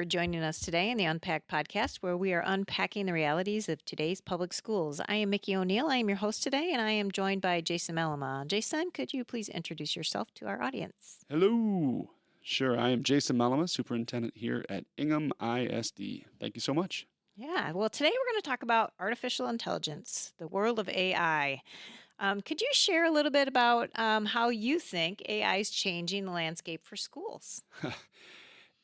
joining us today in the Unpack podcast, where we are unpacking the realities of today's public schools. I am Micki O'Neil. I am your host today, and I am joined by Jason Mellema. Jason, could you please introduce yourself to our audience? Hello. Sure, I am Jason Mellema, Superintendent here at Ingham ISD. Thank you so much. Yeah, well, today we're going to talk about artificial intelligence, the world of AI. Could you share a little bit about how you think AI is changing the landscape for schools?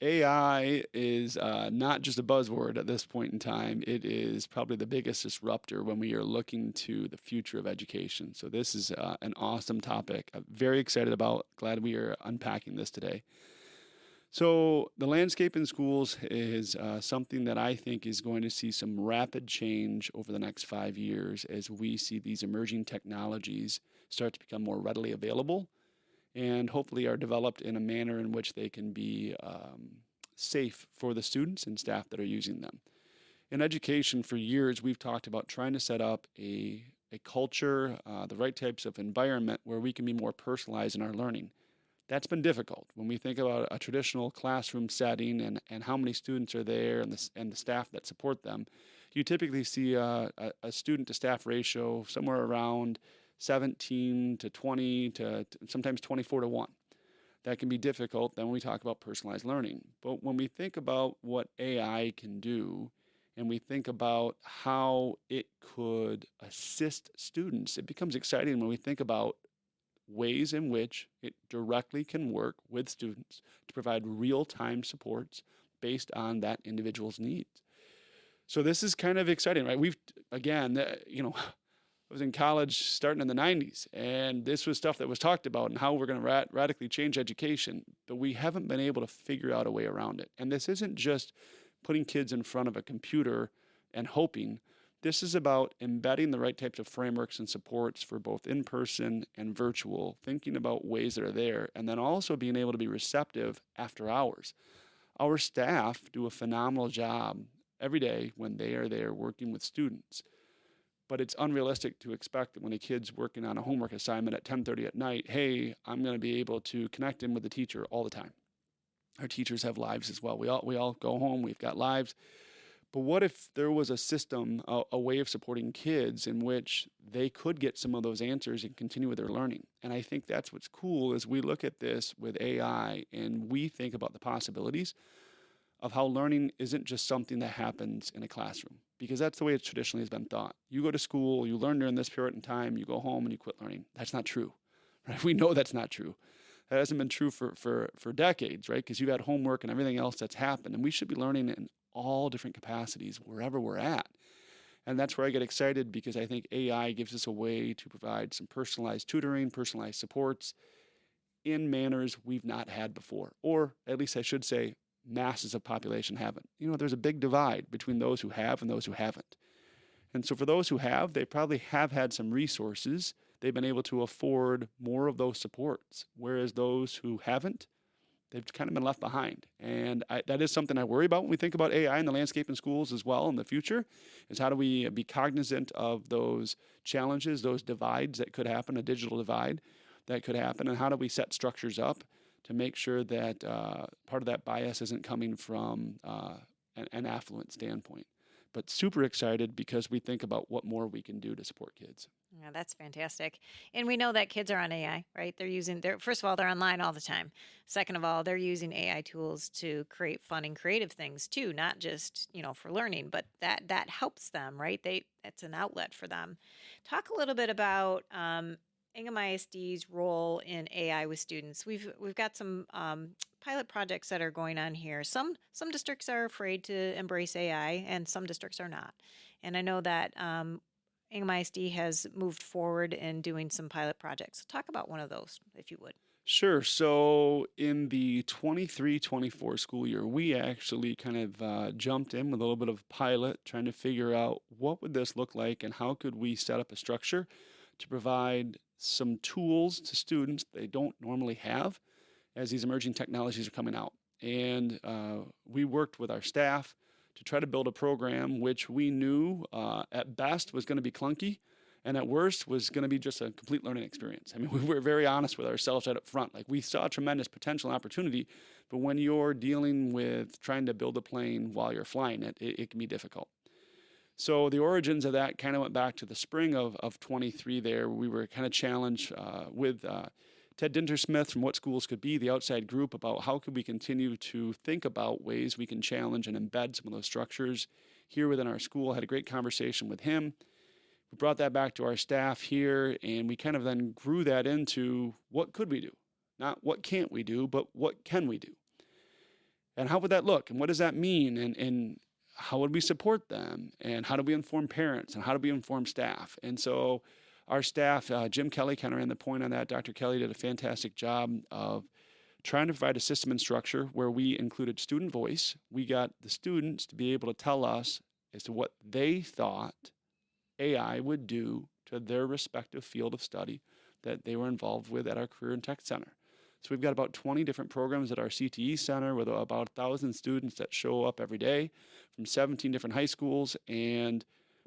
AI is not just a buzzword at this point in time. It is probably the biggest disruptor when we are looking to the future of education. So this is an awesome topic. I'm very excited about, glad we are unpacking this today. So the landscape in schools is something that I think is going to see some rapid change over the next 5 years as we see these emerging technologies start to become more readily available and hopefully are developed in a manner in which they can be safe for the students and staff that are using them. In education, for years, we've talked about trying to set up a culture, the right types of environment where we can be more personalized in our learning. That's been difficult when we think about a traditional classroom setting and how many students are there and the staff that support them. You typically see a student to staff ratio somewhere around 17 to 20 to sometimes 24 to 1. That can be difficult then when we talk about personalized learning. But when we think about what AI can do and we think about how it could assist students, it becomes exciting when we think about ways in which it directly can work with students to provide real-time supports based on that individual's needs. So this is kind of exciting, right? I was in college starting in the 90s, and this was stuff that was talked about and how we're going to radically change education, but we haven't been able to figure out a way around it. And this isn't just putting kids in front of a computer and hoping. This is about embedding the right types of frameworks and supports for both in-person and virtual, thinking about ways that are there, and then also being able to be receptive after hours. Our staff do a phenomenal job every day when they are there working with students. But it's unrealistic to expect that when a kid's working on a homework assignment at 10:30 at night, hey, I'm going to be able to connect in with the teacher all the time. Our teachers have lives as well. We all go home, we've got lives. But what if there was a system, a way of supporting kids in which they could get some of those answers and continue with their learning? And I think that's what's cool as we look at this with AI and we think about the possibilities of how learning isn't just something that happens in a classroom, because that's the way it traditionally has been thought. You go to school, you learn during this period in time, you go home and you quit learning. That's not true, right? We know that's not true. That hasn't been true for decades, right? Because you've had homework and everything else that's happened, and we should be learning in all different capacities wherever we're at. And that's where I get excited, because I think AI gives us a way to provide some personalized tutoring, personalized supports in manners we've not had before, or at least I should say masses of population haven't. There's a big divide between those who have and those who haven't. And so for those who have, they probably have had some resources. They've been able to afford more of those supports, whereas those who haven't, they've kind of been left behind. And that is something I worry about when we think about AI in the landscape in schools as well in the future, is how do we be cognizant of those challenges, those divides that could happen, a digital divide that could happen, and how do we set structures up to make sure that part of that bias isn't coming from an affluent standpoint. But super excited because we think about what more we can do to support kids. Yeah, that's fantastic. And we know that kids are on AI, right? First of all, they're online all the time. Second of all, they're using AI tools to create fun and creative things too, not just, for learning, but that helps them, right? It's an outlet for them. Talk a little bit about Ingham ISD's role in AI with students. We've got some pilot projects that are going on here. Some districts are afraid to embrace AI, and some districts are not. And I know that Ingham ISD has moved forward in doing some pilot projects. So talk about one of those, if you would. Sure. So in the 23-24 school year, we actually kind of jumped in with a little bit of pilot, trying to figure out what would this look like and how could we set up a structure to provide some tools to students they don't normally have as these emerging technologies are coming out. And we worked with our staff to try to build a program which we knew at best was going to be clunky and at worst was going to be just a complete learning experience. I mean, we were very honest with ourselves right up front. Like, we saw tremendous potential and opportunity, but when you're dealing with trying to build a plane while you're flying it, it can be difficult. So the origins of that kind of went back to the spring of 23 there. We were kind of challenged with Ted Dintersmith from What Schools Could Be, the outside group, about how could we continue to think about ways we can challenge and embed some of those structures here within our school. Had a great conversation with him. We brought that back to our staff here, and we kind of then grew that into what could we do? Not what can't we do, but what can we do? And how would that look? And what does that mean? And how would we support them? And how do we inform parents? And how do we inform staff? And so our staff, Jim Kelly kind of ran the point on that. Dr. Kelly did a fantastic job of trying to provide a system and structure where we included student voice. We got the students to be able to tell us as to what they thought AI would do to their respective field of study that they were involved with at our Career and Tech Center. So we've got about 20 different programs at our CTE Center with about 1,000 students that show up every day from 17 different high schools. And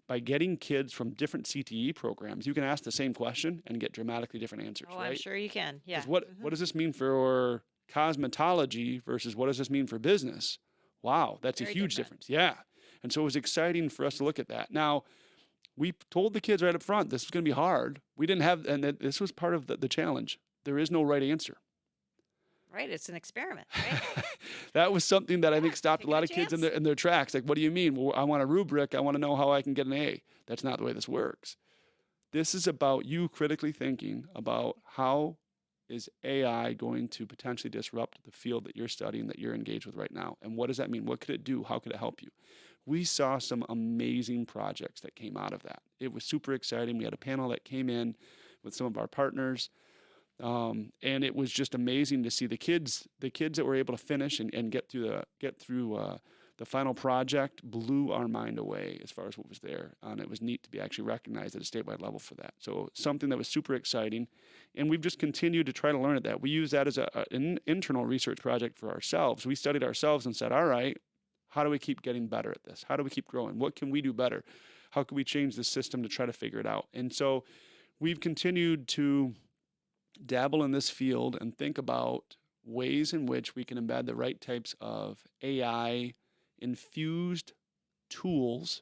by getting kids from different CTE programs, you can ask the same question and get dramatically different answers, Oh, right? I'm sure you can. Yeah. What does this mean for cosmetology versus what does this mean for business? Wow, that's Very a huge different. difference. Yeah. And so it was exciting for us to look at that. Now, we told the kids right up front, this was going to be hard. We didn't have, and this was part of the challenge. There is no right answer. Right. It's an experiment, right? That was something that I think stopped a take lot a of kids in chance. their tracks. Like, what do you mean? Well, I want a rubric. I want to know how I can get an A. That's not the way this works. This is about you critically thinking about how is AI going to potentially disrupt the field that you're studying, that you're engaged with right now? And what does that mean? What could it do? How could it help you? We saw some amazing projects that came out of that. It was super exciting. We had a panel that came in with some of our partners. And it was just amazing to see the kids that were able to finish and get through the final project blew our mind away as far as what was there. And it was neat to be actually recognized at a statewide level for that. So something that was super exciting. And we've just continued to try to learn at that. We use that as an internal research project for ourselves. We studied ourselves and said, all right, how do we keep getting better at this? How do we keep growing? What can we do better? How can we change the system to try to figure it out? And so we've continued to dabble in this field and think about ways in which we can embed the right types of AI infused tools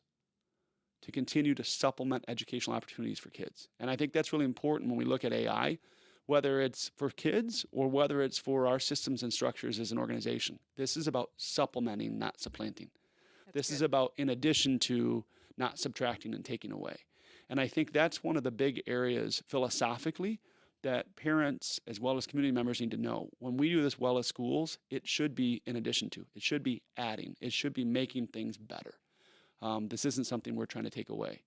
to continue to supplement educational opportunities for kids. And I think that's really important when we look at AI, whether it's for kids or whether it's for our systems and structures as an organization. This is about supplementing, not supplanting. This is about in addition to, not subtracting and taking away. And I think that's one of the big areas philosophically that parents as well as community members need to know. When we do this well as schools, it should be in addition to, it should be adding, it should be making things better. This isn't something we're trying to take away.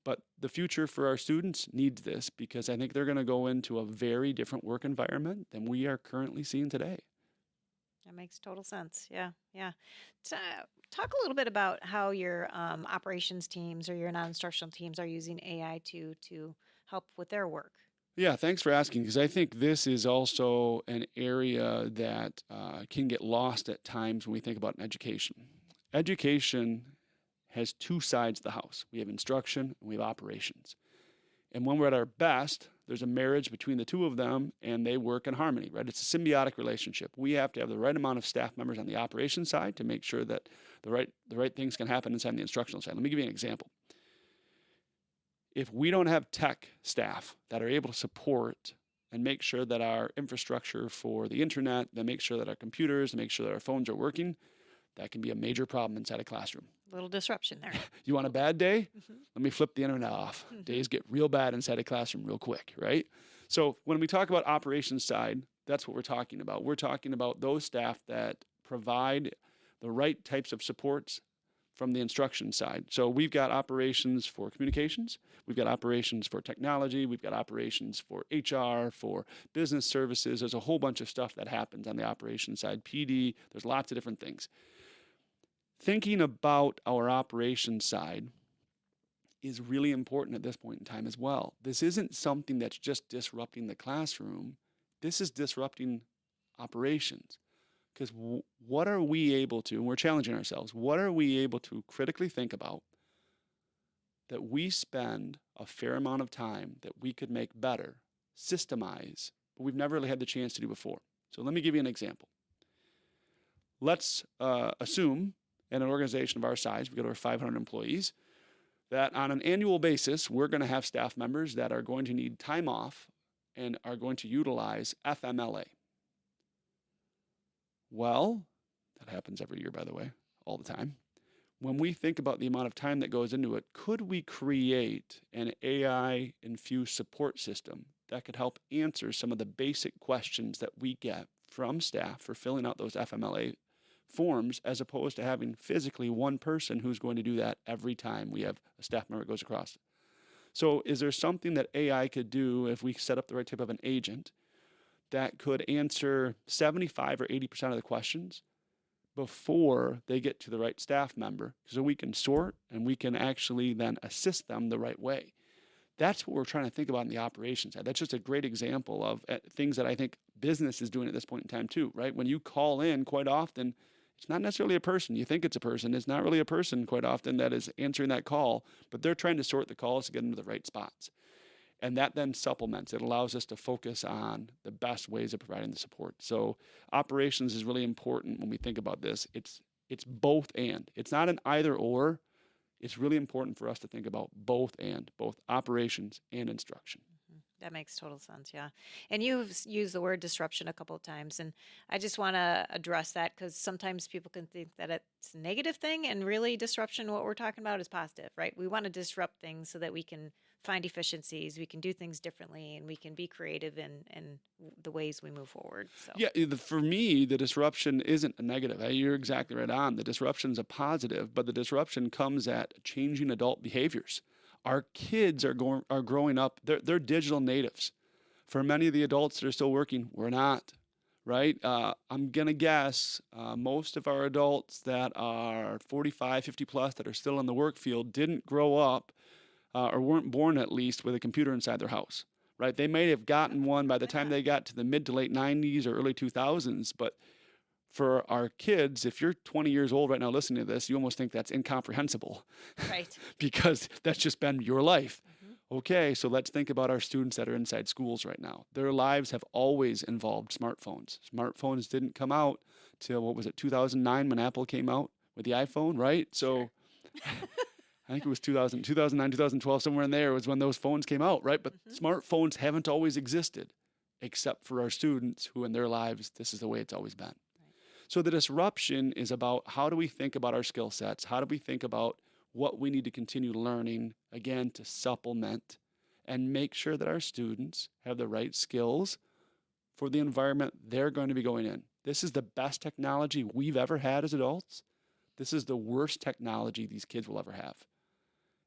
But the future for our students needs this because I think they're going to go into a very different work environment than we are currently seeing today. That makes total sense. Yeah. Yeah. Talk a little bit about how your operations teams or your non-instructional teams are using AI to help with their work. Yeah, thanks for asking, because I think this is also an area that can get lost at times when we think about education. Education has two sides of the house. We have instruction and we have operations. And when we're at our best, there's a marriage between the two of them and they work in harmony, right? It's a symbiotic relationship. We have to have the right amount of staff members on the operations side to make sure that the right things can happen inside the instructional side. Let me give you an example. If we don't have tech staff that are able to support and make sure that our infrastructure for the internet, that make sure that our computers, and make sure that our phones are working, that can be a major problem inside a classroom. A little disruption there. You want a bad day? Let me flip the internet off. Days get real bad inside a classroom real quick, right? So when we talk about operations side, that's what we're talking about. We're talking about those staff that provide the right types of supports from the instruction side. So we've got operations for communications, we've got operations for technology, we've got operations for HR, for business services. There's a whole bunch of stuff that happens on the operations side, PD, there's lots of different things. Thinking about our operations side is really important at this point in time as well. This isn't something that's just disrupting the classroom. This is disrupting operations. Because what are we able to, and we're challenging ourselves, what are we able to critically think about that we spend a fair amount of time that we could make better, systemize, but we've never really had the chance to do before. So let me give you an example. Let's assume in an organization of our size, we've got over 500 employees, that on an annual basis, we're going to have staff members that are going to need time off and are going to utilize FMLA. Well, that happens every year, by the way, all the time. When we think about the amount of time that goes into it, could we create an AI-infused support system that could help answer some of the basic questions that we get from staff for filling out those FMLA forms, as opposed to having physically one person who's going to do that every time we have a staff member goes across? So is there something that AI could do if we set up the right type of an agent that could answer 75 or 80% of the questions before they get to the right staff member, so we can sort and we can actually then assist them the right way? That's what we're trying to think about in the operations side. That's just a great example of things that I think business is doing at this point in time too, right? When you call in, quite often, it's not necessarily a person. You think it's a person. It's not really a person quite often that is answering that call, but they're trying to sort the calls to get them to the right spots. And that then supplements. It allows us to focus on the best ways of providing the support. So operations is really important when we think about this. It's both and. It's not an either or. It's really important for us to think about both and, both operations and instruction. That makes total sense, yeah. And you've used the word disruption a couple of times, and I just want to address that because sometimes people can think that it's a negative thing, and really disruption, what we're talking about, is positive, right? We want to disrupt things so that we can find efficiencies, we can do things differently, and we can be creative in the ways we move forward. So. Yeah, for me, the disruption isn't a negative. You're exactly right on. The disruption's a positive, but the disruption comes at changing adult behaviors. Our kids are growing up, they're digital natives. For many of the adults that are still working, we're not, right? I'm going to guess most of our adults that are 45, 50 plus that are still in the work field didn't grow up or weren't born at least with a computer inside their house, right? They may have gotten one by the time they got to the mid to late 90s or early 2000s, but for our kids, if you're 20 years old right now listening to this, you almost think that's incomprehensible. Right. Because that's just been your life. Mm-hmm. Okay, so let's think about our students that are inside schools right now. Their lives have always involved smartphones. Smartphones didn't come out till, 2009 when Apple came out with the iPhone, right? So I think it was 2009, 2012, somewhere in there was when those phones came out, right? But smartphones haven't always existed, except for our students who in their lives, this is the way it's always been. So the disruption is about how do we think about our skill sets? How do we think about what we need to continue learning, again, to supplement and make sure that our students have the right skills for the environment they're going to be going in. This is the best technology we've ever had as adults. This is the worst technology these kids will ever have.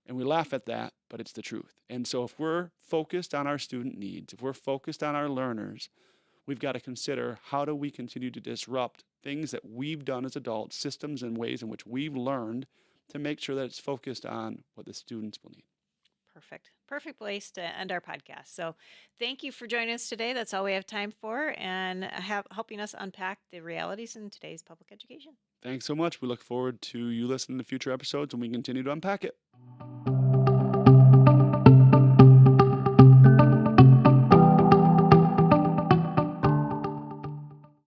And we laugh at that, but it's the truth. And so if we're focused on our student needs, if we're focused on our learners, we've got to consider how do we continue to disrupt things that we've done as adults, systems and ways in which we've learned to make sure that it's focused on what the students will need. Perfect. Perfect place to end our podcast. So thank you for joining us today. That's all we have time for, and helping us unpack the realities in today's public education. Thanks so much. We look forward to you listening to future episodes when we continue to unpack it.